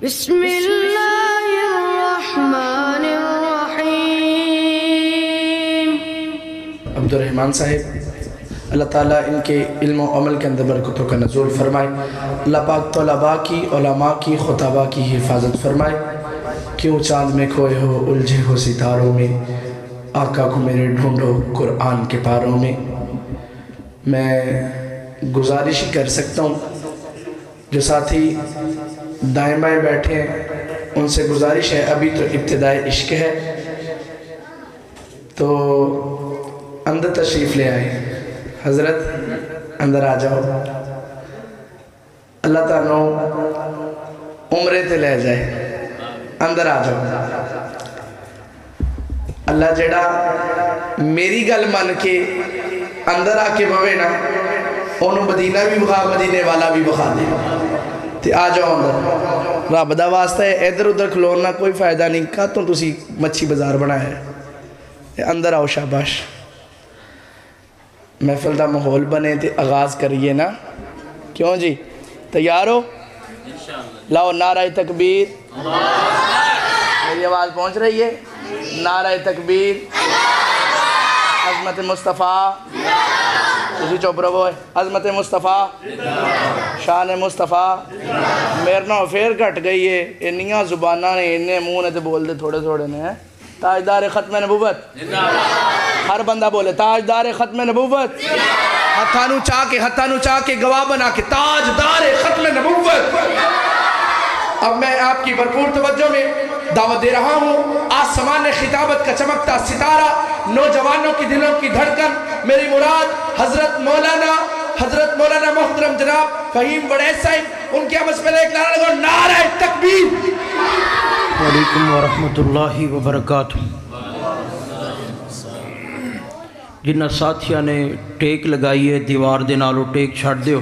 بسم اللہ الرحمن الرحیم۔ عبد الرحمن صاحب، اللہ تعالیٰ ان کے علم و عمل کے اندر برکتوں کا نزول فرمائے۔ اللہ پاک طلباء کی، علماء کی، خطباء کی حفاظت فرمائے۔ کیوں چاند میں کھوئے ہو، الجھے ہو ستاروں میں، آقا کو میرے ڈھونڈو قرآن کے پاروں میں۔ میں گزارش ہی کر سکتا ہوں، جو ساتھی دائیں بائیں بیٹھے ہیں ان سے گزارش ہے، ابھی تو ابتدائے عشق ہے، تو اندر تشریف لے آئے۔ حضرت اندر آ جاؤ، اللہ تعالیٰ عمرے تے لے جائے، اندر آ جاؤ۔ اللہ جڑا میری گل من کے اندر آ کے بوے نا، انہوں مدینہ بھی بخا، مدینے والا بھی بخا دے، تے آ جاؤ اندر۔ رب دا واسطہ ہے، ادھر ادھر کھلونا کوئی فائدہ نہیں، کہتوں تسی مچھی بازار بنا ہے۔ اندر آؤ، شاباش۔ محفل دا ماحول بنے تے آغاز کریے نا، کیوں جی؟ تیار ہو؟ لاؤ نعرہ تکبیر۔ میری آواز پہنچ رہی ہے؟ نعرہ تکبیر، عظمت مصطفیٰ، تسی چوپ رہو ہے، عظمت مصطفیٰ، شان مصطفیٰ۔ میرے نو پھر کٹ گئی ہے، انیاں زبانہ نے انہیں منہ نے تے بول دے تھوڑے تھوڑے نے۔ تاجدار ختم نبوت، ہر بندہ بولے تاجدار ختم نبوت، ہتھانو چاہ کے گواہ بنا کے تاجدار ختم نبوت۔ اب میں آپ کی بھرپور توجہ میں دعوت دے رہا ہوں، آسمان خطابت کا چمکتا ستارہ، نوجوانوں کی دلوں کی دھڑکن، میری مراد حضرت مولانا محترم جناب فہیم وڑیس صاحب، ان کی آمد سے پہلے ایک نعرہ لگو، نعرہ تکبیر۔ وعلیکم ورحمۃ اللہ وبرکاتہ۔ جنہ ساتھیاں نے ٹیک لگائی ہے دیوار دے نالو ٹیک چھڑ دیو۔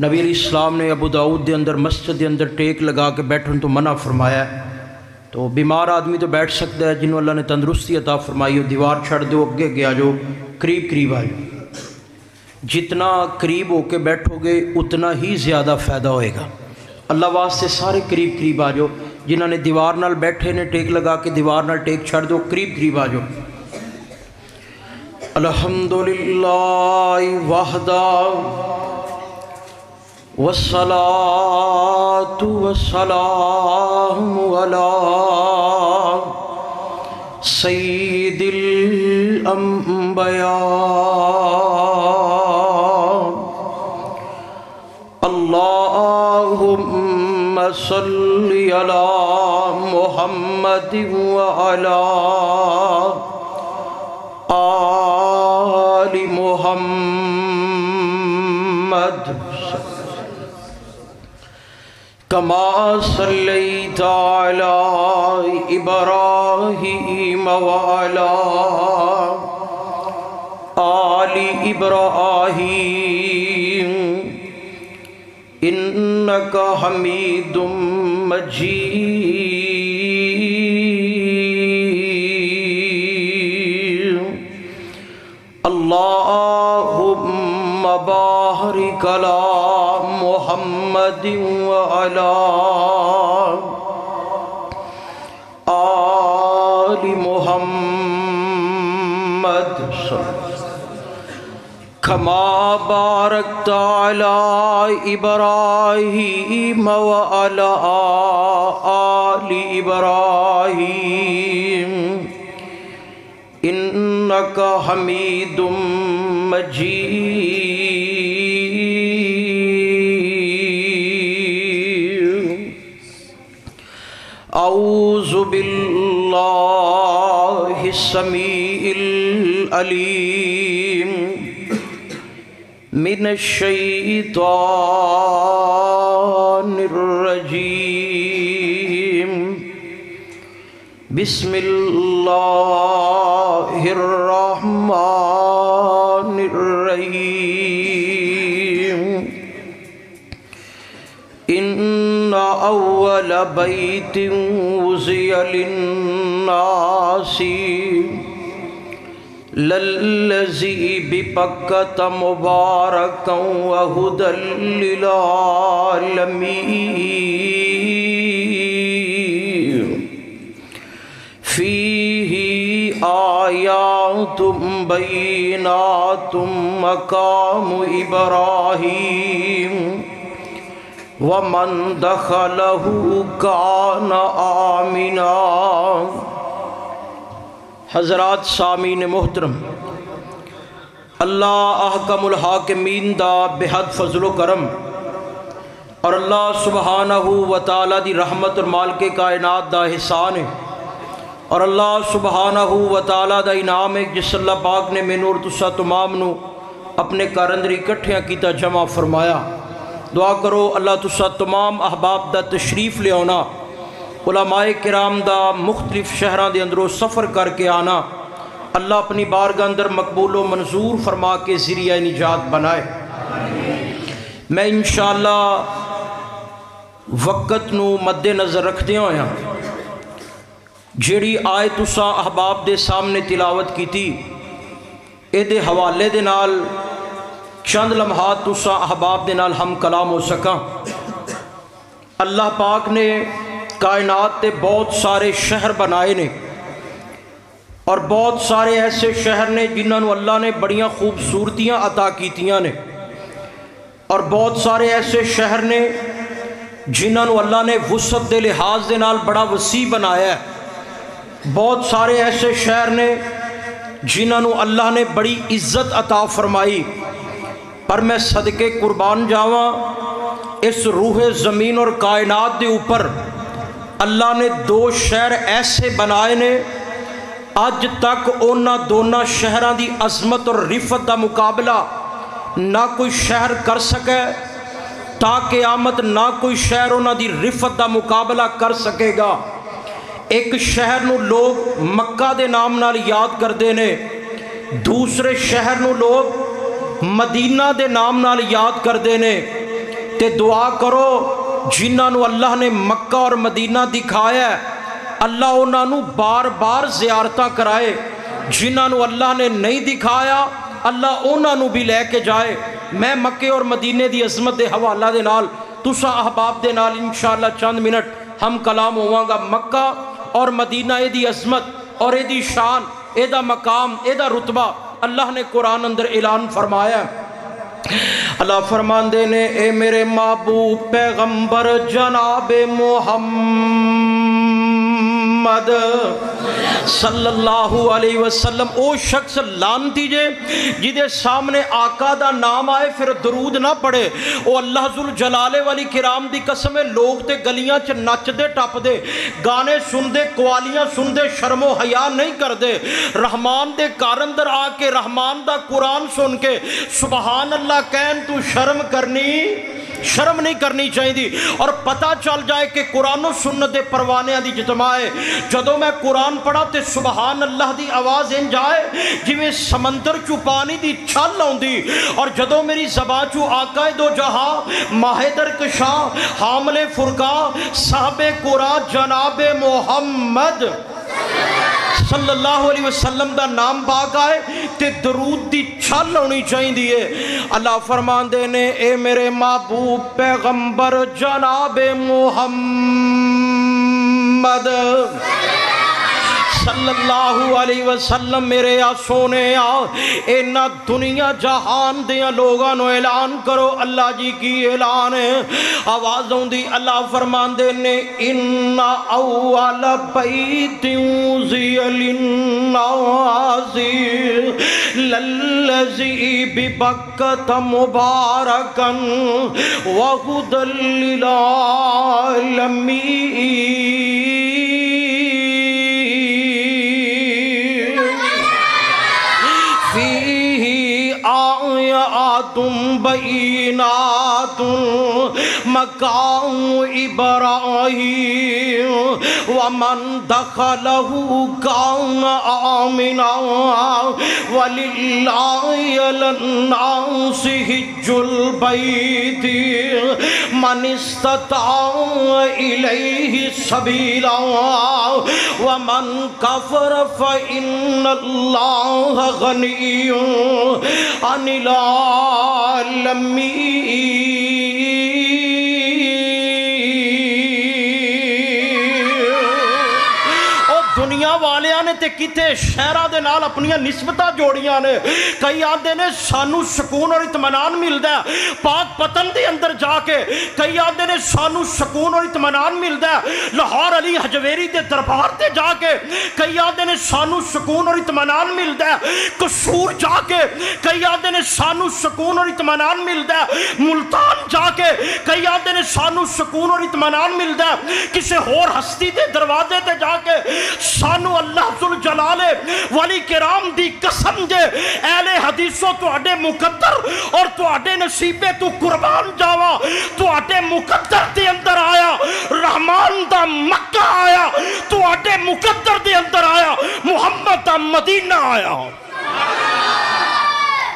نبی علیہ السلام نے ابو داؤد دے اندر مسجد دے اندر ٹیک لگا کے بیٹھن تو منع فرمایا ہے، تو بیمار آدمی تو بیٹھ سکتا ہے، جنہوں اللہ نے تندرستی عطا فرمائی ہو، دیوار چھڑ دیو، اگے گیا جو قریب آ جاؤ۔ جتنا قریب ہو کے بیٹھو گے اتنا ہی زیادہ فائدہ ہوئے گا۔ اللہ واسطے سارے قریب آ جاؤ، جنہوں نے دیوار نال بیٹھے نے ٹیک لگا کے دیوار نال ٹیک چھڑ دو، قریب آ جاؤ۔ الحمدللہ وحدہ والصلاة والسلام علی سید الانبیاء، اللہم صلی علی محمد وعلی آل محمد کما صلیت علی ابراہیم وعلی آل ابراہیم انک حمید مجید، اللہم بارک علی محمد وعلی آل محمد کما بارکت علی ابراہیم وعلی آل ابراہیم انک حمید مجید۔ اعوذ باللہ السمیع العلیم من الشیطان الرجیم، بسم اللہ الرحمن الرحیم۔ ان اول بیت وضع للناس للذی ببکۃ مبارکا وہدی للعالمین۔ آیات بینات مقام ابراہیم ومن دخلہ کان آمنا۔ حضرات سامعین محترم، اللہ احکم الحاکمین دا بحد فضل و کرم اور اللہ سبحانہ و تعالی دی رحمت اور مالک کائنات دا احسان ہے، اور اللہ سبحانہ و تعالی دا انعام ہے جس اللہ پاک نے مینوں اور تساں تمام نو اپنے گھر اندر اکٹھیاں کیتا جمع فرمایا۔ دعا کرو اللہ تساں تمام احباب دا تشریف لے آنا، علماء کرام دا مختلف شہراں دے اندروں سفر کر کے آنا، اللہ اپنی بارگاہ اندر مقبول و منظور فرما کے ذریعہ نجات بنائے۔ میں انشاءاللہ وقت نو مد نظر رکھدے ہویاں جیڑی آئے تساں احباب دے سامنے تلاوت کیتی، اے دے حوالے دے نال چند لمحات تساں احباب دے نال ہم کلام ہو سکاں۔ اللہ پاک نے کائنات تے بہت سارے شہر بنائے نے، اور بہت سارے ایسے شہر نے جنہاں نو اللہ نے بڑیاں خوبصورتیاں عطا کیتیاں نے، اور بہت سارے ایسے شہر نے جنہاں نو اللہ نے وسعت دے لحاظ دے نال بڑا وسیع بنایا ہے۔ بہت سارے ایسے شہر نے جنہاں نو اللہ نے بڑی عزت عطا فرمائی، پر میں صدقے قربان جاواں اس روح زمین اور کائنات دے اوپر اللہ نے دو شہر ایسے بنائے نے اج تک اونا دونا شہراں دی عظمت اور رفت دا مقابلہ نہ کوئی شہر کر سکے، تا قیامت نہ کوئی شہر اونا دی رفت دا مقابلہ کر سکے گا۔ ایک شہر نو لوگ مکہ دے نام نال یاد کردے نے، دوسرے شہر نو لوگ مدینہ دے نام نال یاد کردے نے، تے دعا کرو جنہاں نو اللہ نے مکہ اور مدینہ دکھایا ہے اللہ انہاں نو بار بار زیارتاں کرائے، جنہاں نو اللہ نے نہیں دکھایا اللہ انہاں نو بھی لے کے جائے۔ میں مکے اور مدینے دی عظمت دے حوالہ دے نال تساں احباب دے نال انشاءاللہ چند منٹ ہم کلام ہواں گا۔ مکہ اور مدینہ اے دی عظمت اور اے دی شان، اے دا مقام، اے دا رتبہ اللہ نے قرآن اندر اعلان فرمایا ہے۔ اللہ فرماندے نے اے میرے محبوب پیغمبر جناب محمد صلی اللہ علیہ وسلم، او شخص لانتی جے جدے سامنے آقا دا نام آئے پھر درود نہ پڑے، او اللہ ذوالجلالہ والی کرام دی قسم ہے لوگ تے گلیاں چ نچ دے ٹپ دے، گانے سن دے، قوالیاں سن دے، شرم و حیا نہیں کر دے، رحمان دے گھر اندر آ کے رحمان دا قرآن سن کے سبحان اللہ کہن تو شرم نہیں کرنی چاہیے، اور پتہ چل جائے کہ قرآن و سنت دے پروانے دی جتما ہے۔ جدو میں قرآن پڑھا تے سبحان اللہ دی آواز ان جائے جویں سمندر چو پانی دی چھل آؤندی، اور جدو میری زبان چو آقا دو جہاں ماہدر کشاں حامل فرقاں صاحب قرآن جناب محمد صلی اللہ علیہ وسلم دا نام باغ آئے تے درود دی چھل ہونی چاہیے۔ اللہ فرمان دے نے اے میرے محبوب پیغمبر جناب محمد صلی اللہ علیہ وسلم میرے سونے اینا دنیا جہان دیا لوگانو اعلان کرو اللہ جی کی اعلان ہے۔ آوازوں دی اللہ فرمان دے نے ان اول بیت وضع للناس للذی ببکۃ مبارکا وہدی للعالمین۔ بینات مقام ابراہیم ومن دخلہ کان آمنا وللہ علی الناس حج البیت من استطاع الیہ سبیلا ومن کفر فإن اللہ غنی عن العالمین۔ او دنیا مدینہ والیاں نے تے کتے شہرہ دے نال اپنیاں نسبتہ جوڑیاں نے. کئی آدھے نے سانو سکون اور اطمینان ملدا ہے پاک پتن دے اندر جا کے. کئی آدھے نے سانو سکون اور اطمینان ملدا ہے لاہور علی حجویری دے دربار تے جا کے. کئی آدھے نے سانو سکون اور اطمینان ملدا ہے قصور جا کے. کئی آدھے نے سانو سکون اور اطمینان ملدا ہے ملتان جا کے. کئی آدھے نے سانو سکون اور اطمینان ملدا ہے کسے ہور ہستی دے دروازے تے جا کے. سانو اللہ ذوالجلال ولی کرام دی قسم جے اہل حدیثوں تواڈے مقدر اور تواڈے نصیبے تو قربان جاوا تواڈے مقدر دے اندر آیا رحمان دا مکہ آیا تواڈے مقدر دے اندر آیا محمد دا مدینہ آیا.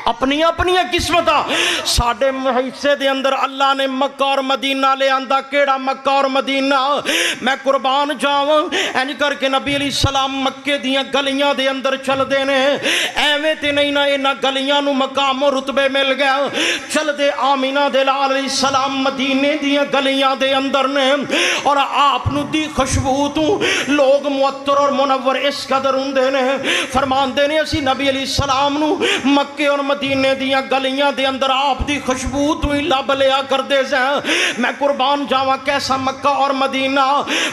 اپنی اپنی قسمت ساڈے حصے دے اندر اللہ نے مکہ اور مدینہ لے آندا. کیڑا مکہ اور مدینہ میں قربان جاواں انج کر کے نبی علیہ السلام مکے دیاں گلیاں دے اندر چل دے نے. ایویں تے نہیں نہ انہاں گلیاں نو مقام و رتبے مل گیا. چل دے آمینہ دے لال علیہ السلام مدینے دیاں گلیاں دے اندر نے اور آپ نو دی خوشبو تو لوگ معطر اور منور اس قدر ہوندے نے فرماندے نے اسی نبی علیہ السلام نو مکے اور مدینے دیاں گلیاں دے اندر آپ دی خوشبو تو ہی لب لیا کر دے زیں. میں قربان جاواں کیسا مکہ اور مدینہ.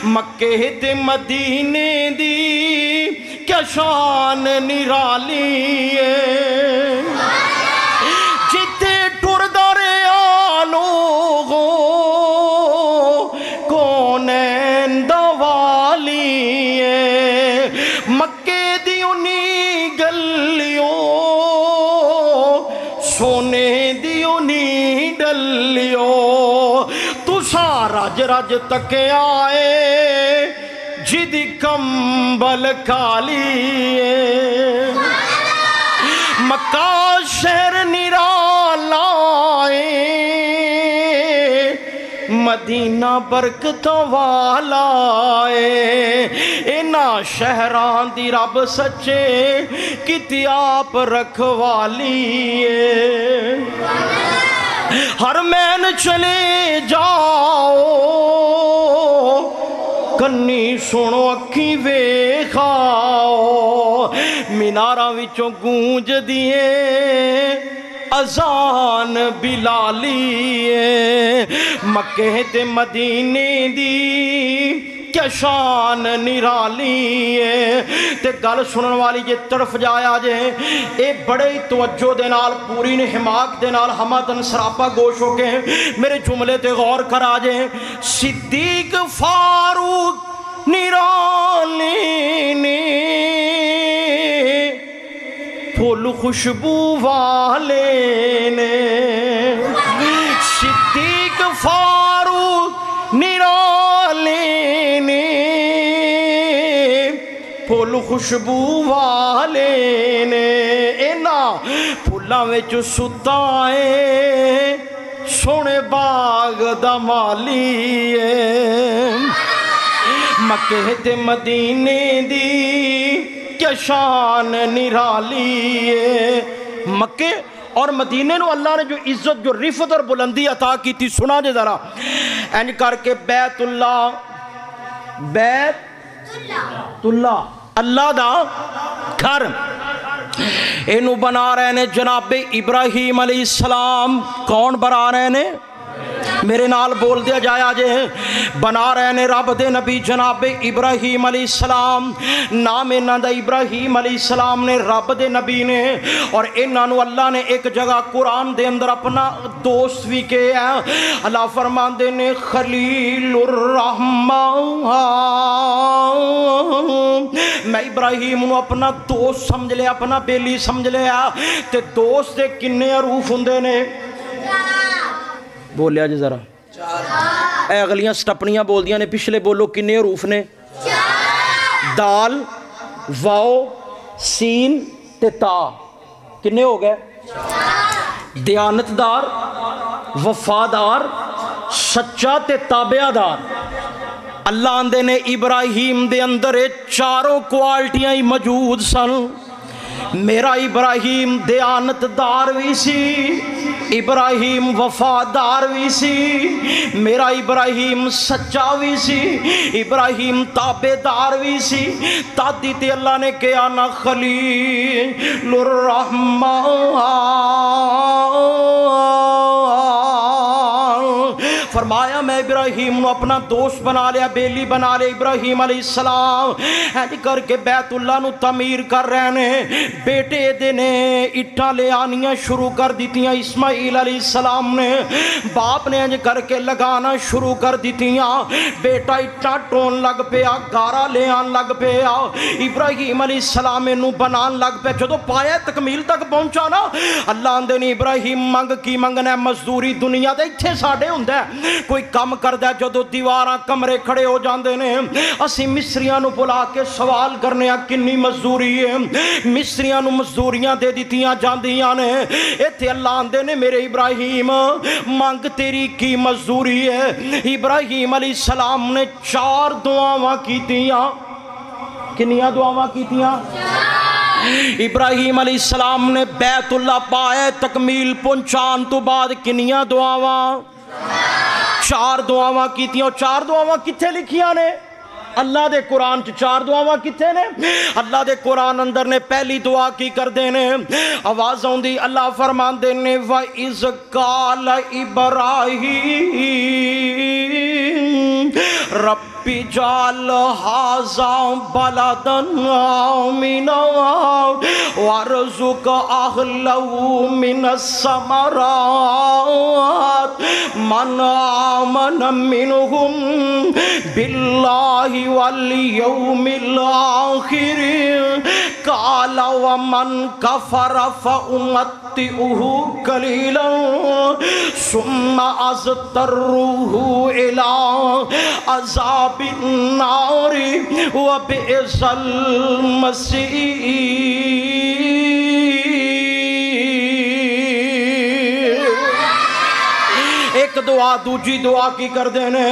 مکے تے مدینے دی کیا شان نرالی ہے جتے ٹر دریا لوگوں کونین دوالی ہے. مکے دی انہی گلیوں سونے دیو نی ڈلیو تسا رج رج تکے آئے جدی کمبل کالی مکہ شہر نرالا مدینہ برکتوں والا انہاں شہران دی رب سچے کتی آپ رکھوالی ہر مین چلے جاؤ کنی سنو اکھی ویکھاؤ میناراں وچوں گونج دیے اذان بلالی مکے تے مدینے دی کیا شان نرالی تے گل سنن والی جے طرف جایا جے اے بڑے توجہ دے نال پوری نے حماق دے نال ہمدن سراپا گوش ہو کے میرے جملے تے غور کرا جے. صدیق فاروق نرالی نے پھول خوشبو والے نے صدیق فاروق نرالی نے پھول خوشبو والے نے انہاں پھولاں وچ ستا ہے سونے باغ دا مالی مکے تے مدینے دی کیا شان نرالی مکے اور مدینے نو اللہ نے جو عزت جو رفت اور بلندی عطا کی تھی سنا جے ذرا اینج کر کے بیت اللہ اللہ دا گھر اینو بنا رہے نے جناب ابراہیم علیہ السلام. کون بنا رہے نے میرے نال بول دیا جایا جے بنا رہے نے رب دے نبی جناب ابراہیم علیہ السلام. نام انہاں دا ابراہیم علیہ السلام نے رب دے نبی نے اور انہاں نو اللہ نے ایک جگہ قرآن دے اندر اپنا دوست بھی کیا. اللہ فرماندے نے خلیل الرحمن میں ابراہیم نو اپنا دوست سمجھ لیا اپنا بیلی سمجھ لیا. تے دوست دے کنے حروف ہوندے نے بولیا جی ذرا اے اگلیاں سٹپنیاں بول دیاں نے پچھلے بولو کنے حروف نے دال واو سین تے تا کنے ہو گئے دیانتدار وفادار سچا تے تابعہ دار. اللہ آندے نے ابراہیم دے اندر چاروں کوالٹیاں ہی موجود سن. میرا ابراہیم دیانتدار بھی سی ابراہیم وفادار بھی سی، میرا ابراہیم سچا بھی سی، ابراہیم تابعدار بھی سی، تادی تے اللہ نے کہا نا خلیل الرحمن، فرمایا میں ابراہیم نو اپنا دوست بنا لیا، بیلی بنا لیا۔ ابراہیم علیہ السلام اینج کر کے بیت اللہ نو تعمیر کر رہے نے، بیٹے دے نے اٹھاں لے آنیاں شروع کر دیتیاں، اسماعیل علیہ السلام نے، باپ نے اینج کر کے لگانا شروع کر دیتیاں، بیٹا اٹھاں ٹون لگ پیا، گارا لے آن لگ پیا، ابراہیم علیہ السلام انہوں بنان لگ پیا۔ جدو پایا تکمیل تک پہنچا نا، اللہ اندے نے ابراہیم منگ کی منگنا ہے؟ مزدوری دنیا دے اتھے ساڑے ہوندہ ہے، کوئی کم کردہ جدو دیواراں کمرے کھڑے ہو جاندے نے، اسی مصریاں نو بلا کے سوال کرنے کنی مزدوری ہے، مصریاں نو مزدوریاں دے دیتیاں جاندیاں نے، ایتھے اللہ اندے نے میرے ابراہیم منگ تیری کی مزدوری ہے؟ ابراہیم علیہ السلام نے 4 دعاواں کیتیاں، کنیاں دعاواں کیتیاں؟ ابراہیم علیہ السلام نے بیت اللہ پائے تکمیل پہنچان تو بعد کنیاں دعاواں؟ 4 دعاواں کیتیاں۔ 4 دعاواں کتھے لکھیاں نے؟ اللہ دے قرآن 4 دعاواں کتھے نے؟ اللہ دے قرآن اندر نے پہلی دعا کی کر دینے، آواز ہوندی اللہ فرمان دینے وَإِذْ قَالَ إِبْرَاهِيمُ رَبِّ اجْعَلْ هَٰذَا بَلَدًا آمِنًا وَارْزُقْ أَهْلَهُ مِنَ الثَّمَرَاتِ مَنْ آمَنَ مِنْهُمْ بِاللَّهِ وَالْيَوْمِ الْآخِرِ قَالَ وَمَنْ كَفَرَ فَأُمَتِّعُهُ قَلِيلًا ثُمَّ أَضْطَرُّهُ إِلَىٰ عَذَابِ النَّارِ وَبِئْسَ الْمَصِيرُ۔ ایک دعا دوجی دعا کی کر دینے،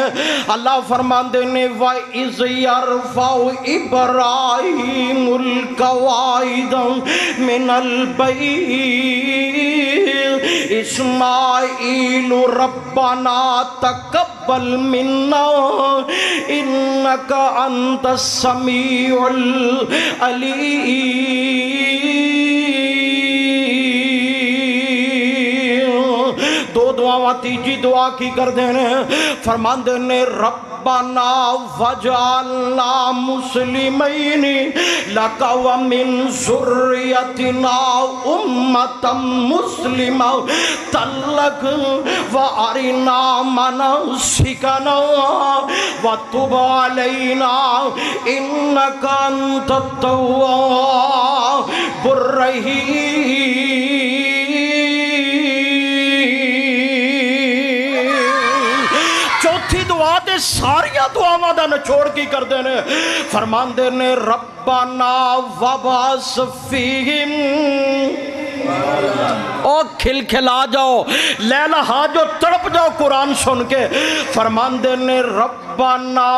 اللہ فرمان دینے وَإِذْ يَرْفَعُ إِبْرَاهِيمُ الْقَوَاعِدَ مِنَ الْبَيْتِ إِسْمَاعِيلُ رَبَّنَا تَقَبَّلْ مِنَّا إِنَّكَ أَنْتَ السَّمِيعُ الْعَلِيمُ۔ 2 دعاواں تیجی دعا کی کر دینے، فرمان دینے ربنا وجعلنا مسلمین لک ومن ذریتنا امة مسلمة لک وارنا مناسکنا وتب علینا انک انت التواب الرحیم۔ ساریاں دعاواں دا نچوڑ کی کر دینے، فرمان دینے ربنا وبعث فیہم، او کھل کھلا جاؤ لیلہ جو تڑپ جاؤ قرآن سن کے، فرمان دینے ربنا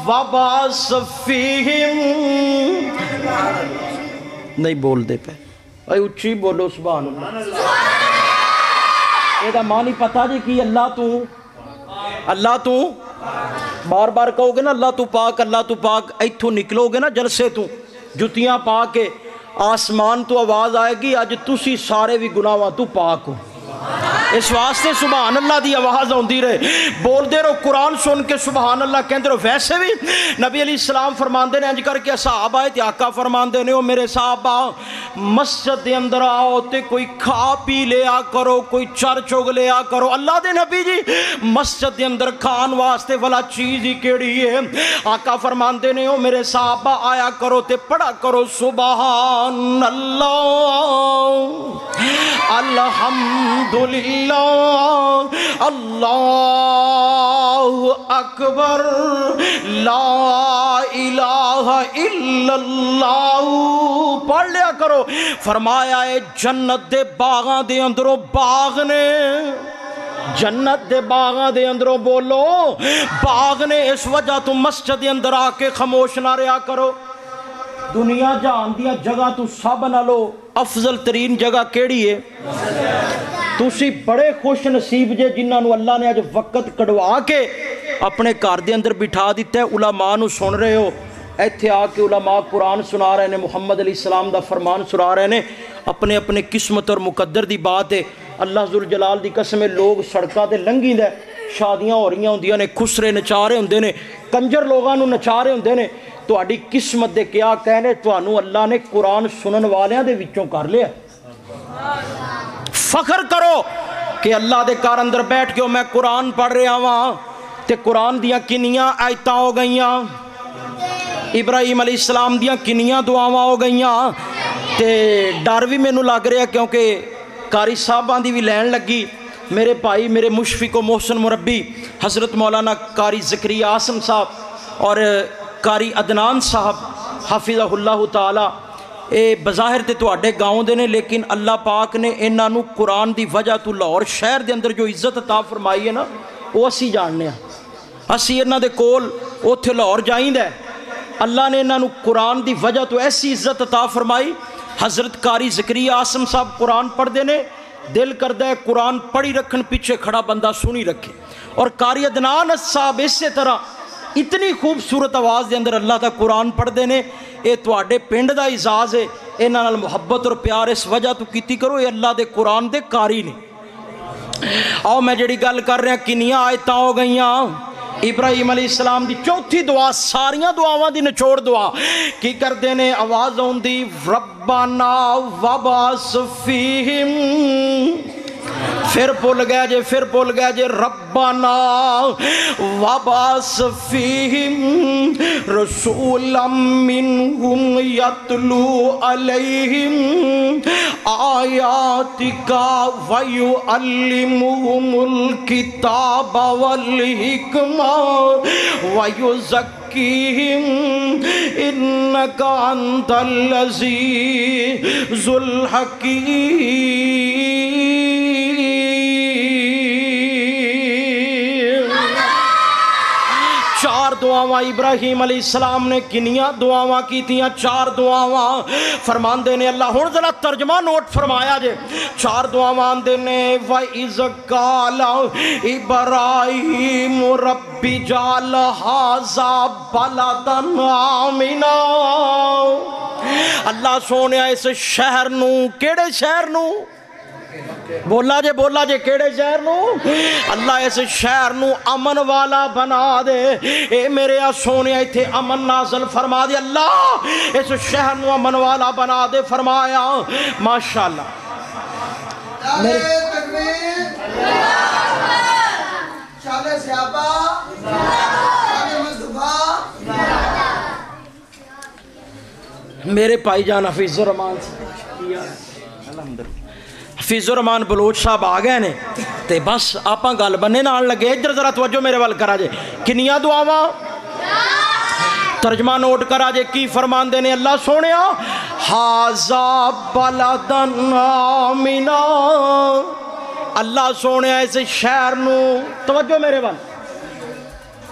وبعث فیہم، نہیں بول دے پہ اے اچھی بولو سبحان اللہ۔ یہ دا معنی پتہ جی کی اللہ تو بار بار کہو گے نا اللہ تو پاک ایتھوں نکلو گے نا جلسے تو جتیاں پا کے آسمان تو آواز آئے گی اج تسی سارے بھی گناہاں تو پاک ہو، اس واسطے سبحان اللہ دی آواز ہوندی رہے، بول دے رہو قرآن سن کے سبحان اللہ کہندے رہو۔ ویسے بھی نبی علیہ السلام فرماندے نے انج کر کے صحابہ تے آقا فرماندے نے او میرے صحابہ مسجد دے اندر آؤ تے کوئی کھا پی لیا کرو، کوئی چر چگ لیا کرو۔ اللہ دے نبی جی مسجد دے اندر کھان واسطے والا چیز ہی کیڑی ہے؟ آقا فرماندے نے او میرے صحابہ آیا کرو تے پڑھا کرو سبحان اللہ الحمدللہ اللہ اکبر لا الہ الا اللہ پڑھ لیا کرو۔ فرمایا ہے جنت دے باغاں دے اندروں باغ نے، جنت دے باغاں دے اندروں بولو باغ نے، اس وجہ تو مسجد دے اندر آ کے خاموش نہ رہا کرو۔ دنیا جہان دیا جگہ تو سب نالو افضل ترین جگہ کیڑی ہے؟ تسی بڑے خوش نصیب جے جنہاں نو اللہ نے اج وقت کڑوا کے اپنے گھر دے اندر بٹھا دیتا ہے، علماء نو سن رہے ہو، ایتھے آ کے علماء قرآن سنا رہے ہیں، محمد علیہ السلام دا فرمان سنا رہے ہیں، اپنے اپنے قسمت اور مقدر دی بات ہے۔ اللہ ذوالجلال دی قسم ہے، لوگ سڑکاں تے لنگھی دے، شادیاں ہو رہی ہوندیاں نے، خسرے نچا رہے ہوندے نے، کنجر لوگاں نو نچا رہے ہوندے نے، تہاڈی قسمت دے کیا کہنے، تانوں اللہ نے قرآن سنن والیاں دے وچوں کر لیا۔ فخر کرو کہ اللہ دے گھر اندر بیٹھ کے میں قرآن پڑھ رہا ہاں، تے قرآن دیاں کنیاں آیتاں ہو گئیاں، ابراہیم علیہ السلام دیاں کنیاں دعاواں ہو گئیاں، تے ڈر بھی مینوں لگ رہا کیونکہ قاری صاحباں دی بھی لین لگی، میرے بھائی میرے مشفق و محسن مربی حضرت مولانا قاری زکریا آسم صاحب اور قاری عدنان صاحب حافظہ اللہ تعالی، اے بظاہر تے تواڈے گاؤں دے نے، لیکن اللہ پاک نے انہاں نو قرآن دی وجہ تو لاہور شہر دے اندر جو عزت عطا فرمائی ہے نا، وہ اسی جاننے ہیں، اسی انہاں دے کول اوتھے لاہور جائیندہ ہے۔ اللہ نے انہاں نو قرآن دی وجہ تو ایسی عزت عطا فرمائی، حضرت قاری زکریا آسم صاحب قرآن پڑھ دے نے، دل کردہ ہے قرآن پڑھی رکھن، پیچھے کھڑا بندہ سنی رکھے، اور قاری عدنان صاحب اسی طرح اتنی خوبصورت آواز دے اندر اللہ دا قرآن پڑھ دے نے۔ اے تواڈے پنڈ دا اعزاز ہے، انہاں نال محبت اور پیار اس وجہ تو کیتی کرو، اے اللہ دے قرآن دے قاری نے۔ آؤ میں جڑی گل کر رہا کنیاں آیتاں ہو گئیاں، ابراہیم علیہ السلام دی چوتھی دعا، ساریاں دعاواں دی نچوڑ دعا کی کردے نے، آواز ہوندی ربنا وبعث فیہم، پھر بھول گیا جے ربنا وبعث فیہم رسولا منہم یتلو علیہم آیاتک ویعلمہم الکتاب والحکمہ ویزکیہم انک انت العزیز الحکیم۔ چار دعاواں ابراہیم علیہ السلام نے کنیاں دعاواں کیتیاں، چار دعاواں فرمان دے نے، اللہ ہن ذرا ترجمہ نوٹ فرمایا جے، چار دعاواں دے نے، وَإِذْ قَالَ إِبْرَاهِيمُ رَبِّ اجْعَلْ هَٰذَا بَلَدًا آمِنًا، اللہ سونے اس شہر نو، کیڑے شہر نو؟ بولا جے کیڑے شہر نو؟ اللہ اس شہر نو امن والا بنا دے، اے میرے سونے ایتھے امن نازل فرما دے، اللہ اس شہر نو امن والا بنا دے، فرمایا ماشاءاللہ۔ میرے بھائی جان حفیظ الرحمان حفیظ الرحمان بلوچ صاحب آ گئے نے، تے بس آپاں گل بننے نال لگے، ادھر ذرا توجہ میرے وال کرا جے، کنیاں دعاواں ترجمہ نوٹ کرا جے، کی فرمان دینے اللہ سونیا، ہازا بلدن آمنا، اللہ سونیا اس شہر نو، توجہ میرے وال،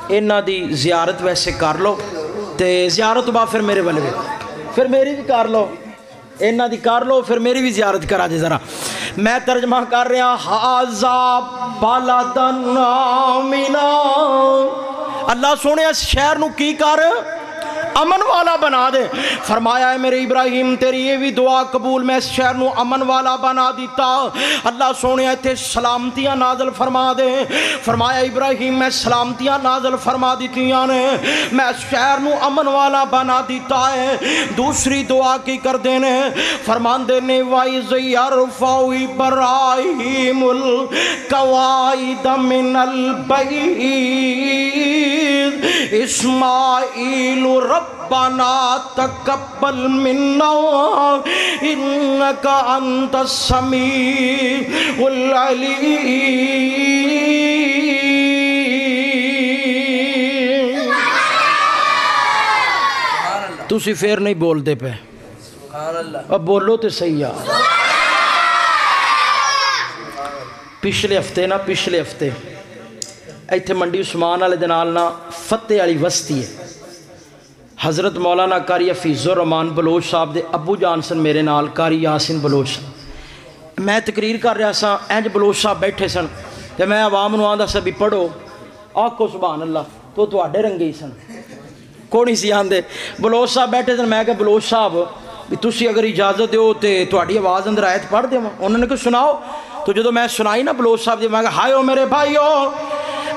انہاں دی زیارت ویسے کر لو، تے زیارت بعد پھر میرے والے پھر میری بھی کر لو، انہاں دی کر لو، پھر میری بھی زیارت کرا جے ذرا، میں ترجمہ کر رہا، ہازا بلدن آمنا، اللہ سونے اس شہر نو کی کر امن والا بنا دے، فرمایا ہے میرے ابراہیم تیری یہ بھی دعا قبول، میں اس شہر نو امن والا بنا دیتا، اللہ سونے تھے سلامتیاں نازل فرما دے، فرمایا ابراہیم میں سلامتیاں نازل فرما دیتیاں نے، میں اس شہر نو امن والا بنا دیتا ہے۔ دوسری دعا کی کر دینے، فرمان دینے، وَإِذْ يَرْفَعُ إِبْرَاهِيمُ الْقَوَاعِدَ مِنَ الْبَيْتِ إِسْمَاعِيلُ رَبَّنَا تَقَبَّلْ مِنَّا إِنَّكَ أَنْتَ السَّمِيعُ الْعَلِيمُ۔ تُسی پھر نہیں بولتے پہ، اب بولو تو صحیح ہے۔ پچھلے ہفتے ایتھے منڈی عثمان والے دے نال نا فتح والی وسطی ہے، حضرت مولانا قاری حفیظ الرحمان بلوچ صاحب دے ابو جان سن میرے نال قاری یاسین بلوچ، میں تقریر کر رہا سا، انج بلوچ صاحب بیٹھے سن تے میں عوام نو آندا سا بھی پڑھو، آکھو سبحان اللہ، تو تواڈے رنگے ہی سن، کوئی نہیں سی آندے۔ بلوچ صاحب بیٹھے سن، میں کہ بلوچ صاحب بھی تسی اگر اجازت دیو تے تواڈی آواز اندر آیت پڑھ دیواں؟ انہوں نے کہ سناؤ۔ تو جدو میں سنائی نا بلوچ صاحب دی، میں کہا ہائے او میرے بھائیو،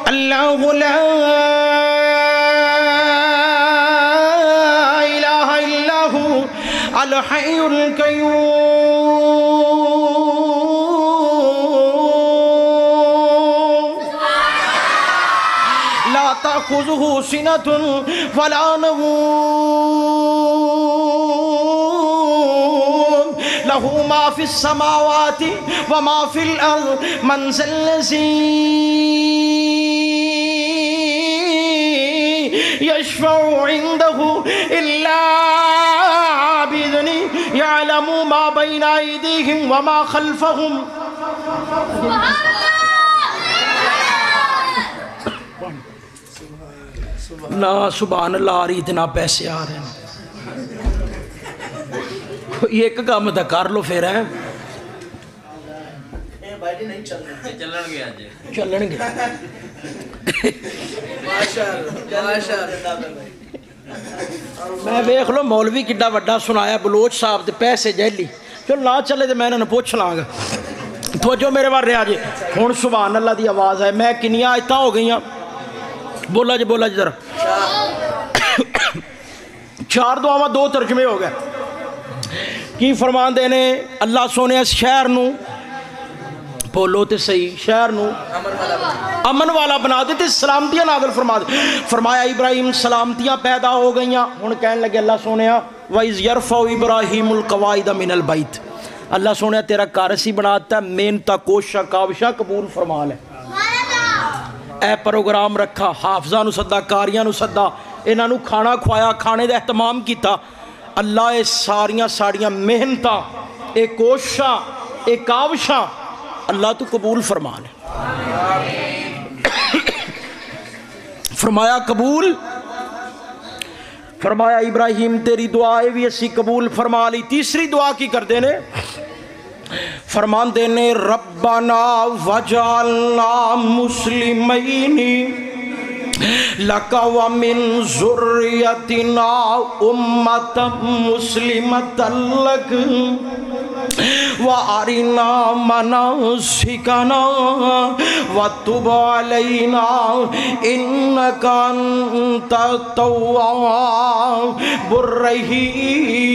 اللہ لا الہ الا ہو الحی القیوم لا تأخذہ سنۃ ولا نوم له ما في السماوات وما في الأرض من ذا الذي يشفع عنده إلا بإذنه يعلم ما بين أيديهم وما خلفهم نا سبحان اللہ آ رہی اتنا پیسے آ رہے ہیں، یہ ایک کام تھا کر لو پھر ہے چلن گے میں دیکھ لو مولوی کڈا وڈا سنایا بلوچ صاحب تے پیسے جیلی، چلو نہ چلے تو میں انہوں نے پوچھ لاں گا۔ توجہ میرے بار رہا جی، ہوں سبحان اللہ دی آواز ہے، میں کنیاں آیتاں ہو گئی ہیں، بولا جی ذرا 4 دعاواں 2 ترجمے ہو گئے۔ کی فرمان دے نے اللہ سونے شہر نو بولو تے صحیح، شہر نو امن والا بنا دے تے سلامتیاں نازل فرما دے۔ فرمایا ابراہیم سلامتیاں پیدا ہو گئیاں، ہن کہن لگے اللہ سونیا وَإِذْ يَرْفَعُ إِبْرَاهِيمُ الْقَوَاعِدَ مِنَ الْبَيْتِ، اللہ سونیا تیرا کارسی بناتا ہے، محنتاں کوششاں کاوشاں قبول فرما لے۔ اے پروگرام رکھا، حافظاں نو سدا، کاریاں نو سدا، انہاں نو کھانا کھوایا، کھانے دا اہتمام کیتا، اللہ اے ساریاں ساڑیاں محنتاں، اے کوششاں، اے کاوشاں اللہ تو قبول فرما لے۔ فرمایا قبول، فرمایا ابراہیم تیری دعائیں بھی اسی قبول فرما لی۔ تیسری دعا کی کر دینے، فرمان دینے ربنا وجعلنا مسلمین لک ومن ذریتنا امتا مسلمتا لک وارنا مناسکنا وتب علینا انک انت التواب الرحیم۔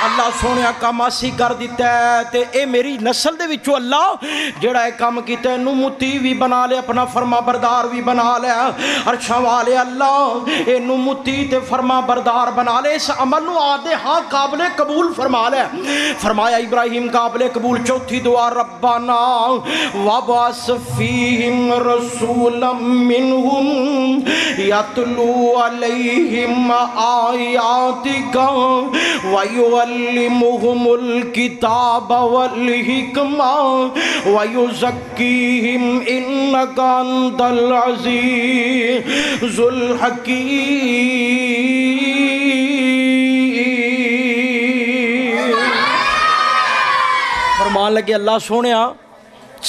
اللہ سونے کام آسی کر دیتا ہے تے اے میری نسل دے وچوں اللہ جڑا اے کام کیتا ہے نو متی بھی بنا لے، اپنا فرما بردار بھی بنا لے، عرشاں والے اللہ اے نو متی تے فرما بردار بنا لے، اس عمل نو آدھے ہاں قابل قبول فرما لے۔ فرمایا ابراہیم قابل قبول۔ چوتھی دعا ربنا وابعث فیہم رسولا منہم یتلو علیہم آیاتک وَيُعَلِّمُهُمُ الْكِتَابَ وَالْحِكْمَةَ وَيُزَكِّيهِمْ إِنَّكَ أَنْتَ الْعَزِيزُ الْحَكِيمُ۔ فرمان لگے اللہ سونیا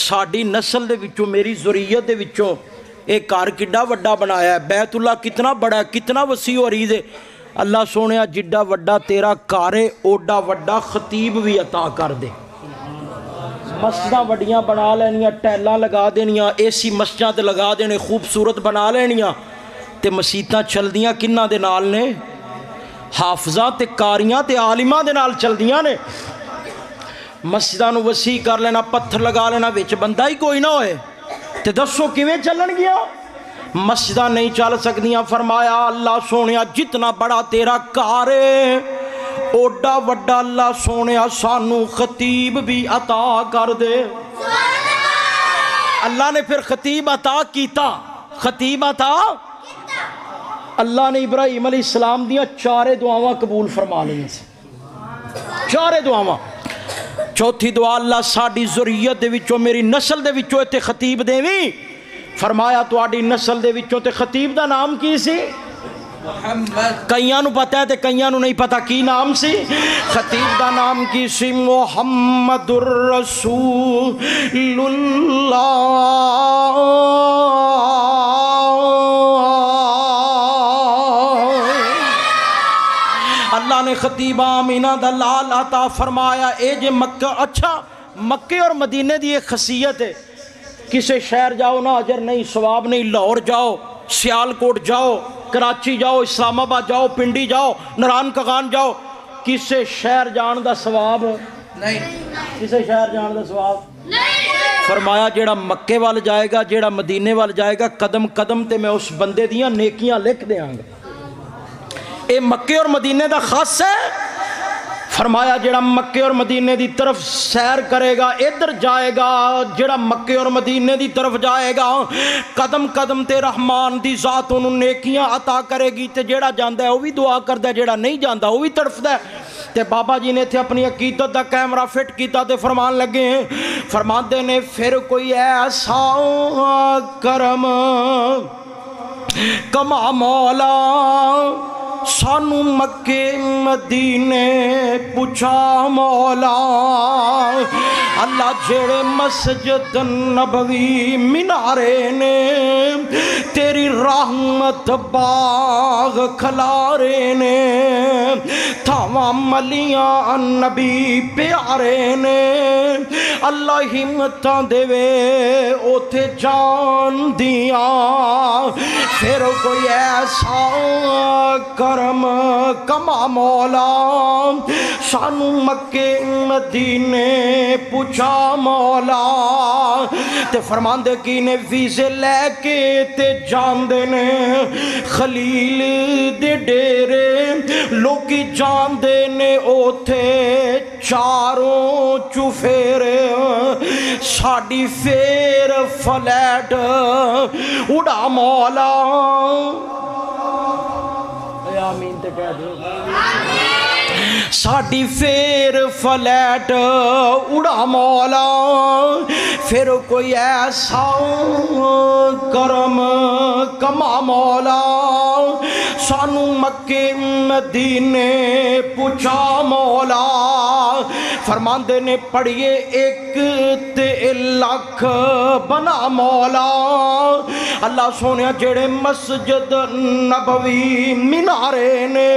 ساڑی نسل دے وچوں، میری ذریت دے وچوں ایک کار کڈا وڈا بنایا ہے، بیت اللہ کتنا بڑا ہے، کتنا وسیع و عریض ہے۔ اللہ سونے جڈا وڈا تیرا کارے اوڈا وڈا خطیب بھی عطا کر دے، مسجداں وڈیاں بنا لینیاں، ٹیلاں لگا دینیاں، اے سی مسجداں تے لگا دینے، خوبصورت بنا لینیاں، تے مسیتاں چل دیاں کنہ دے نال نے، حافظاں تے کاریاں تے عالماں دے نال چل دیاں نے۔ مسجداں نو وسیع کر لینا، پتھر لگا لینا، وچ بندہ ہی کوئی نہ ہوئے تے دسو کیویں چلن گیا؟ مسجدہ نہیں چل سکدیاں۔ فرمایا اللہ سونیا جتنا بڑا تیرا کار ہے اوڈا وڈا اللہ سونیا سانو خطیب بھی عطا کر دے۔ اللہ نے پھر خطیب عطا کیتا، خطیب عطا اللہ نے ابراہیم علیہ السلام دیا 4 دعاواں قبول فرما لیں سے، 4 دعاواں۔ چوتھی دعا اللہ ساڑی ذریت دے وچوں، میری نسل دے وچوں تے خطیب دیویں۔ فرمایا تو آڈی نسل دے وچوں تے خطیب دا نام کی سی؟ کئیاں نو پتہ ہے تے کئیاں نو نہیں پتہ کی نام سی خطیب دا نام کی سی محمد الرسول اللہ اللہ نے خطیب آمینہ دا لال عطا فرمایا اے جے مکہ اچھا مکے اور مدینے دی ایک خصیت ہے کسے شہر جاؤ نہ اجر نہیں ثواب نہیں لاہور جاؤ سیالکوٹ جاؤ کراچی جاؤ اسلام آباد جاؤ پنڈی جاؤ نران کغان جاؤ کسے شہر جان دا ثواب نہیں کسے شہر جان دا ثواب فرمایا جیڑا مکے وال جائے گا جیڑا مدینے وال جائے گا قدم قدم تے میں اس بندے دیاں نیکیاں لکھ دیاں گا اے مکے اور مدینے دا خاص ہے فرمایا جڑا مکے اور مدینے دی طرف سیر کرے گا ادھر جائے گا جڑا مکے اور مدینے دی طرف جائے گا قدم قدم تے رحمان دی ذات انہوں نیکیاں عطا کرے گی تے جڑا جاندہ ہے وہ بھی دعا کردہ ہے جڑا نہیں جاندہ وہ بھی طرف ہے تے بابا جی نے تھے اپنی عقیدت دا کیمرہ فٹ کیتا تے فرمان لگے ہیں فرمان دے نے پھر کوئی ایسا کرم کما مولا سانو مکے مدینے پوچھا مولا اللہ جڑے مسجد نبوی مینارے نے تیری رحمت باغ کھلارے نے تھاواں ملیاں نبی پیارے نے اللہ ہمتاں دے وے اوتھے جان دیاں پھر کوئی ایسا کرم کما مولا سانو مکے مدینے پوچھا مولا تے فرمان دے کی نے ویزے لے کے تے جان دے نے خلیل دے ڈیرے لوکی جان دے نے اوتھے چاروں چوفیرے ساڑی فیر فلیٹ اڑا مولا آمین تے کہہ دو ساڑی فیر فلیٹ اڑا مولا پھر کوئی ایسا کرم کما مولا سانو مکے مدینے پوچھا مولا فرماندے نے پڑھئے ایک تے لاکھ بنا مولا اللہ سونے جڑے مسجد نبوی مینارے نے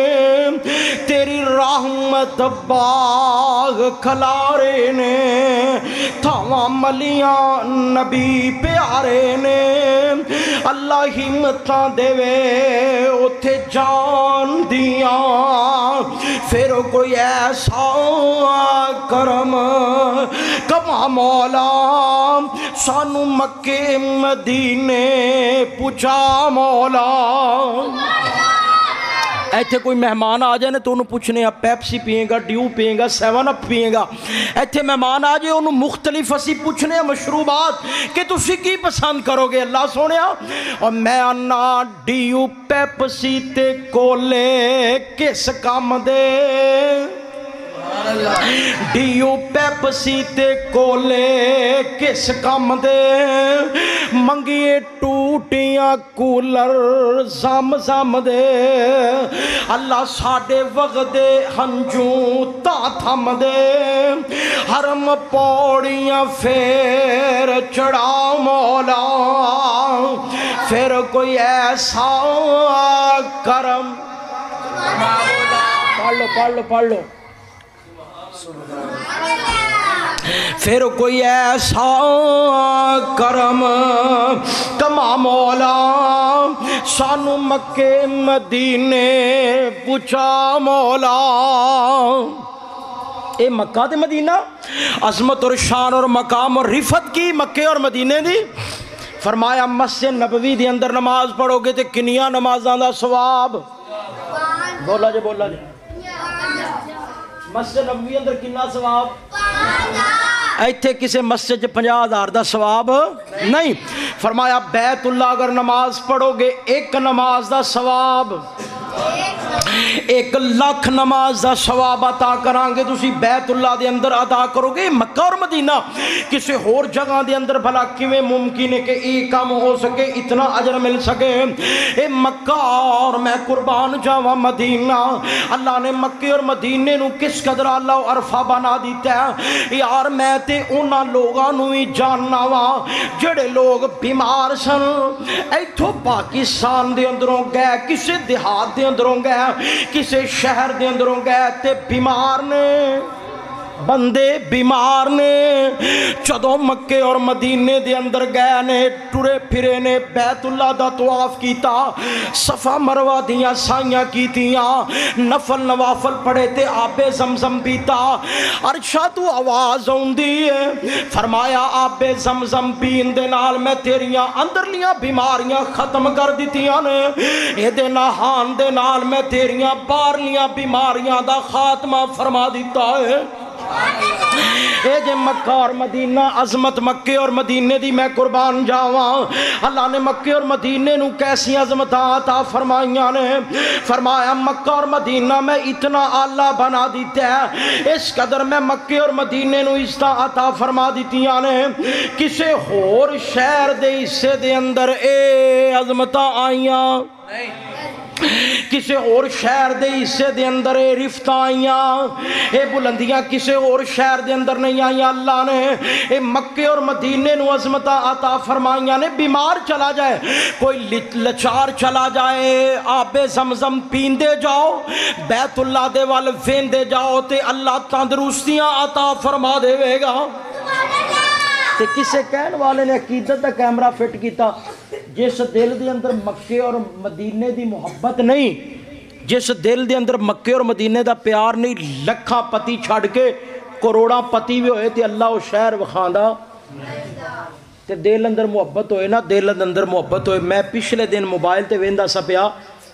تیری رحمت باغ کھلارے نے تھاواں ملیاں نبی پیارے نے اللہ ہمتاں دے وے اوتھے جان دیاں پھر کوئی ایسا کرم کما مولا سانو مکے مدینے پوچھا مولا ایتھے کوئی مہمان آ جائے تو انہوں پوچھنے آپ پیپسی پیئیں گا ڈیو پیئیں گا سیون اپ پیئیں گا ایتھے مہمان آ جائے انہوں مختلف اسی پوچھنے مشروبات کہ تسی کی پسند کرو گے اللہ سونے اور میں آنا ڈیو پیپسی تے کولے کس کام دے ڈیو پیپسی تے کولے کس کام دے منگیے ٹوٹیاں کولر زم زم دے اللہ ساڑے وغدے ہنجوں تا تھم دے حرم پوڑیاں پھر چڑھا مولا پھر کوئی ایسا کرم پڑھ لو پھر کوئی ایسا کرم کما مولا سانو مکے مدینے پوچھا مولا اے مکہ تے مدینہ عظمت اور شان اور مقام اور رفت کی مکے اور مدینے دی فرمایا مسجد نبوی دی اندر نماز پڑھو گے تے کنیاں نمازاں دا ثواب بولا جے مسجد نبوی اندر کنا ثواب ایتھے کسے مسجد 50,000 دا ثواب نہیں فرمایا بیت اللہ اگر نماز پڑھو گے ایک نماز دا ثواب ایک لاکھ نماز دا ثواب عطا کرانگے تسی بیت اللہ دے اندر ادا کرو گے مکہ اور مدینہ کسی اور جگہ دے اندر بھلا کیویں ممکن ہے کہ ایک کام ہو سکے اتنا اجر مل سکے اے مکہ اور میں قربان جاواں مدینہ اللہ نے مکے اور مدینے نو کس قدر اللہ عرفہ بنا دیتا ہے یار میں تے انہاں لوگاں نو ہی جاننا وا جڑے لوگ بیمار سن ایتھوں پاکستان دے اندروں گئے کسی دیہات دے اندروں گئے کسی شہر دے اندروں گئے تے بیمار نے بندے بیمار نے چدوں مکے اور مدینے دے اندر گئے نے ٹرے پھرے نے بیت اللہ دا طواف کیتا صفا مروہ دیاں سائیاں کیتیاں نفل نوافل پڑھے تے آب زمزم پیتا عرشہ تو آواز ہوندی ہے فرمایا آب زمزم پین دے نال میں تیریاں اندرلیاں بیماریاں ختم کر دیتیاں نے اے دے نہان دے نال میں تیریاں بارلیاں بیماریاں دا خاتمہ فرما دیتا ہے اے جے مکہ اور مدینہ عظمت مکے اور مدینے دی میں قربان جاواں اللہ نے مکے اور مدینے نو کیسی عظمتاں عطا فرمائیاں نے فرمایا مکہ اور مدینہ میں اتنا اعلیٰ بنا دیتا ہے اس قدر میں مکے اور مدینے نو عزتاں عطا فرما دیتیاں نے کسے ہور شہر دے حصے دے اندر اے عظمتاں آئیاں کسے اور شہر دے حصے دے اندر اے رفتہ آئیاں اے بلندیاں کسے اور شہر دے اندر نہیں آئیاں اللہ نے اے مکے اور مدینے نو عظمتہ عطا فرمائیاں نے بیمار چلا جائے کوئی لچار چلا جائے آب زمزم پیندے جاؤ بیت اللہ دے وال ویندے جاؤ تے اللہ تندرستیاں عطا فرما دے وے گا تے کسے کہن والے نے عقیدت دا کیمرہ فٹ کیتا جس دل دے اندر مکے اور مدینے دی محبت نہیں جس دل دے اندر مکے اور مدینے دا پیار نہیں لکھاں پتی چھڑ کے کروڑاں پتی بھی ہوئے تے اللہ و شہر وخاندہ تے دل اندر محبت ہوئے نا دل اندر محبت ہوئے میں پچھلے دن موبائل تے ویندہ سا پیا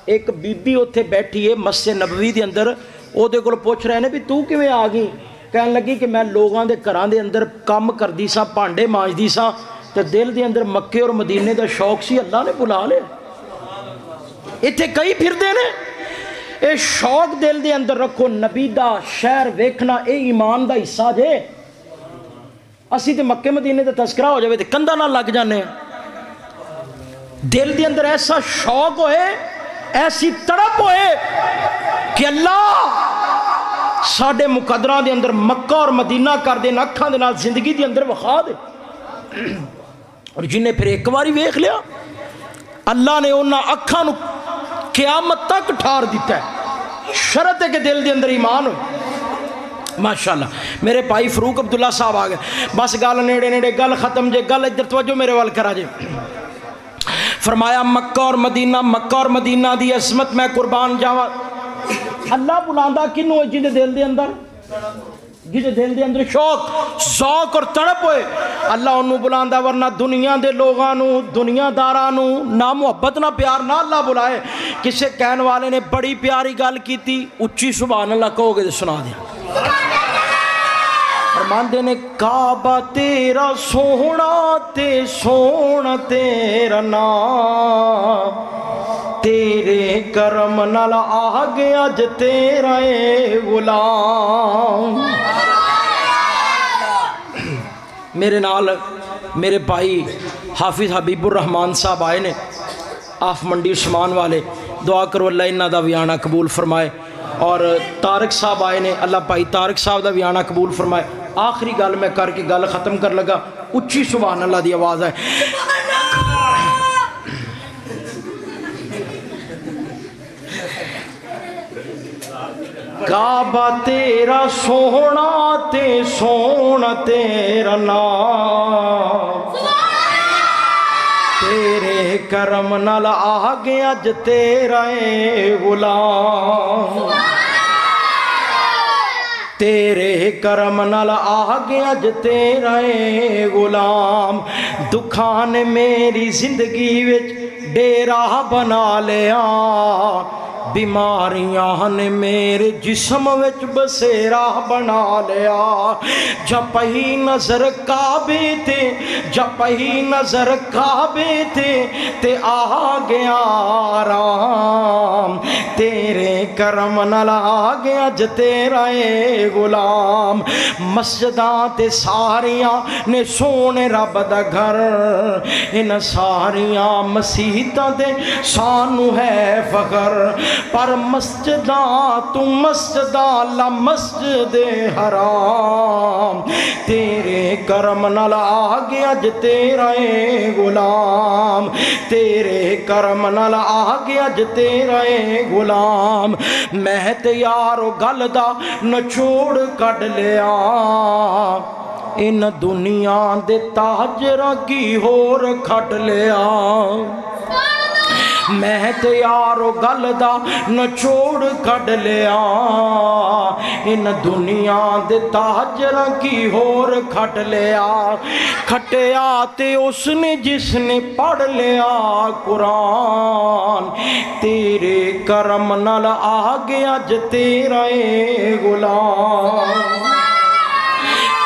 ایک بی بی اتھے بیٹھی ہے مسجد نبوی دے اندر او دے کول پوچھ رہے نے بھی تو کیویں آ گئی کہنے لگی کہ میں لوگاں دے گھراں دے اندر کم کردی سا بھانڈے مانجدی سا تے دل دے اندر مکے اور مدینے دا شوق سی اللہ نے بلا لے ایتھے کئی پھر دے نے اے شوق دل دے اندر رکھو نبی دا شہر ویکھنا اے ایمان دا حصہ جے اسی تے مکے مدینے دا تذکرہ ہو جاوے تے کندھا نہ لگ جانے دل دے اندر ایسا شوق ہوئے ایسی تڑپ ہوئے کہ اللہ ساڑھے مقدران دے اندر مکہ اور مدینہ کر دے اکھاں دے نال زندگی دے اندر وخا دے اور جنہیں پھر ایک باری ویکھ لیا اللہ نے انہاں اکھاں نو قیامت تک ٹھار دیتا ہے شرط ہے کہ دل دے اندر ایمان ہو ماشاءاللہ میرے بھائی فروق عبداللہ صاحب آ گئے بس گل نیڑے نیڑے گل ختم جے گل ادھر توجہ میرے وال کرا جے فرمایا مکہ اور مدینہ دی عظمت میں قربان جاواں اللہ بلاندہ کنوں ہے جنہیں دل دے اندر جنہیں دل دے اندر شوق ذوق اور تڑپ ہوئے اللہ انہوں بلاندہ ورنہ دنیا دے لوگانوں دنیا دارانوں نہ محبت نہ پیار نہ اللہ بلائے کسے کہن والے نے بڑی پیاری گال کی تھی اچھی سبحان اللہ کہو گے سنا دیا فرمان دینے کعبہ تیرا سونا تے سونا تیرا نام تیرے کرم نال آگے اج تیرا اے غلام میرے نال میرے بھائی حافظ حبیب الرحمان صاحب آئے نے آف منڈی عثمان والے دعا کرو اللہ انہاں دا ویانہ قبول فرمائے اور طارق صاحب آئے نے اللہ بھائی طارق صاحب دا ویانہ قبول فرمائے آخری گل میں کر کے گل ختم کر لگا اچھی سبحان اللہ دی آواز ہے کعبہ تیرا سونا تے سونا تیرا نام تیرے کرم نال آگے اج تیرا اے غلام تیرے کرم نال آگے اج تیرا اے غلام دکھاں نے میری زندگی وچ ڈیرا بنا لیا بیماریاں نے میرے جسم وچ بسیرا بنا لیا جب ہی نظر کعبے تے جب ہی نظر کعبے تے آ گیا آرام تیرے کرم نال آ گیا ج تیرا اے غلام مسجداں تے ساریاں نے سونے رب دا گھر ان ساریاں مسیحتاں تے سانو ہے فخر پر مسجداں تو مسجداں لا مسجد حرام تیرے کرم نال آ گیا ج تیرا اے غلام تیرے کرم نال آ گیا ج تیرا اے غلام میں تے یارو گل دا نچوڑ کڈ لیا ان دنیا دے تاجراں کی ہور کھٹ لیا میں تے یارو گل دا نچوڑ کڈ لیا ان دنیا دے تاجراں کی ہور کھٹ لیا کھٹیا تے اس نے جس نے پڑھ لیا قرآن تیرے کرم نال آ گیا ج تیرا اے غلام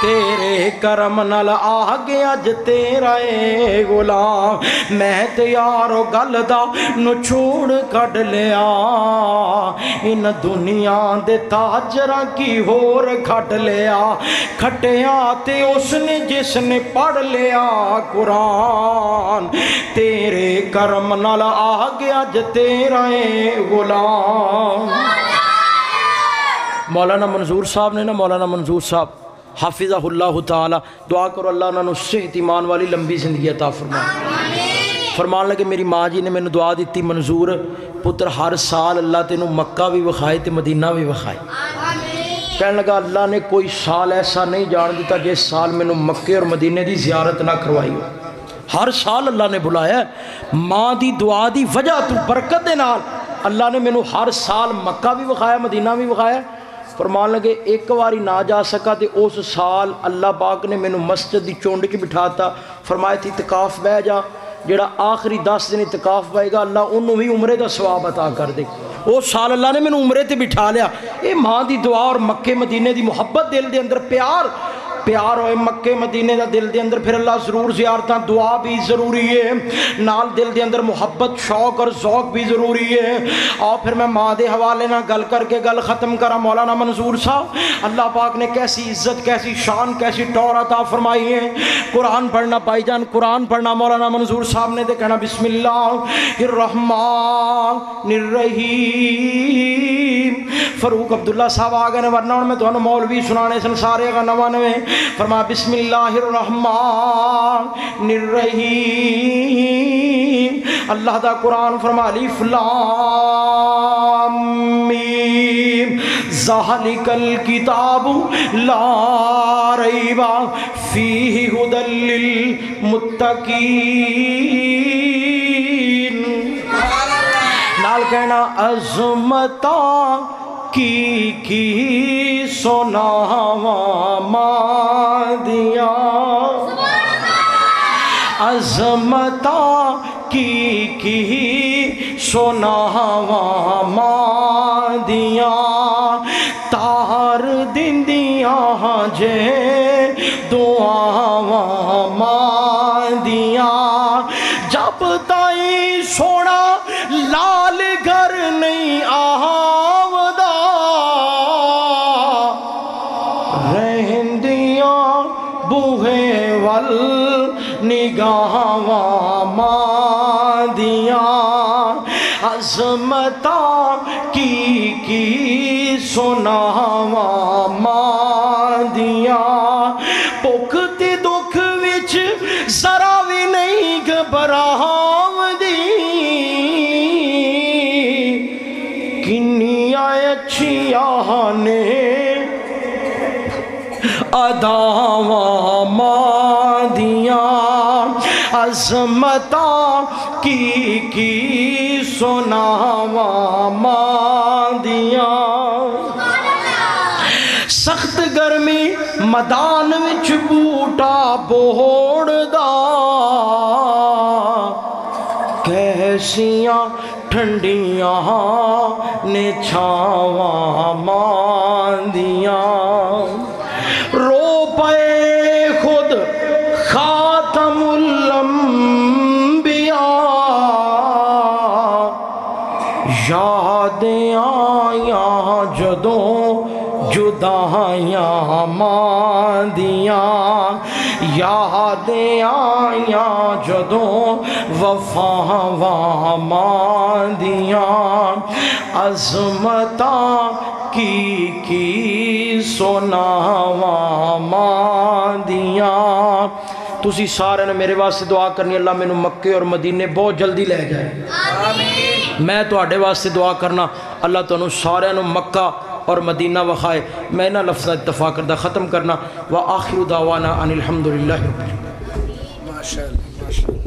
تیرے کرم نال آ گیا ج تیرا اے غلام میں تے یارو گل دا نچوڑ کڈ لیا ان دنیا دے تاجراں کی ہور کھٹ لیا کھٹیا تے اس نے جس نے پڑھ لیا قرآن تیرے کرم نال آ گیا ج تیرا اے غلام مولانا منظور صاحب نے نا مولانا منظور صاحب حافظہ اللہ تعالی دعا کرو اللہ انہوں نے صحت ایمان والی لمبی زندگی عطا فرمائے فرمان لگے میری ماں جی نے میں نے دعا دیتی منظور پتر ہر سال اللہ تینوں مکہ بھی وکھائے تے مدینہ بھی وکھائے کہنے لگا اللہ نے کوئی سال ایسا نہیں جان دیتا جس سال میں نے مکے اور مدینے دی زیارت نہ کروائی ہو ہر سال اللہ نے بلایا ماں دی دعا دی وجہ تو برکت دے نال اللہ نے میں نے ہر سال مکہ بھی وکھایا مدینہ بھی وکھایا فرمان لگے ایک واری نہ جا سکا تے اس سال اللہ پاک نے میں نے مسجد دی چونڈ کی بٹھاتا فرمایا تھی اعتکاف بہ جا جڑا آخری 10 دن اعتکاف پائے گا اللہ انہوں بھی عمرے دا ثواب عطا کر دے اس سال اللہ نے میں نے عمرے تے بٹھا لیا اے ماں دی دعا اور مکے مدینے دی محبت دل دے اندر پیار ہوئے مکے مدینے دا دل دے اندر پھر اللہ ضرور زیارتاں دعا بھی ضروری ہے نال دل دے اندر محبت شوق اور ذوق بھی ضروری ہے اور پھر میں ماں دے حوالے نہ گل کر کے گل ختم کرا مولانا منظور صاحب اللہ پاک نے کیسی عزت کیسی شان کیسی ٹور عطا فرمائی ہے قرآن پڑھنا بھائی جان قرآن پڑھنا مولانا منظور صاحب نے دے کہنا بسم اللہ الرحمن الرحیم فاروق عبداللہ صاحب آگے نے ورنہ میں تو مولوی سنانے سن سارے کا نوانوے فرما بسم اللہ الرحمن الرحیم اللہ دا قرآن فرما الف لام میم ذالک الکتاب لا ریب فیہ ھدی للمتقین نال کہنا عظمتاں کی سناواں ماں دیاں عظمتاں کی سناواں ماں دیاں تار دندیاں جے دعاواں ماں دیاں جب تائیں سونا لال گھر نہیں آودا رہندیاں بوہے ول نگاہواں ماں دیاں عظمتاں کی سناواں ماں دیاں بھوک تے دکھ وچ ذرا بھی نہیں گھبراوندی کنیاں اچھیاں نے اداواں ماں دیاں عظمتاں کی سناواں ماں دیاں سخت گرمی میدان وچ بوٹا بوڑ دا کیسیاں ٹھنڈیاں نے چھاواں ماندیاں رو پے خود خاتم الانبیاء یادیں آیاں جدوں جدائیاں ماندیاں یادیں آیاں جدوں وفاواں ماندیاں عظمتاں کی سناواں ماندیاں تسی سارے نے میرے واسطے دعا کرنی اللہ میں مکے اور مدینے بہت جلدی لے جائے میں تو آڑے واسطے دعا کرنا اللہ تو سارے نے مکہ اور مدینہ وخائے میں نہ لفظ اتفاق کردہ ختم کرنا وآخر دعوانا ان الحمدللہ رب العالمین ماشاءاللہ ماشاءاللہ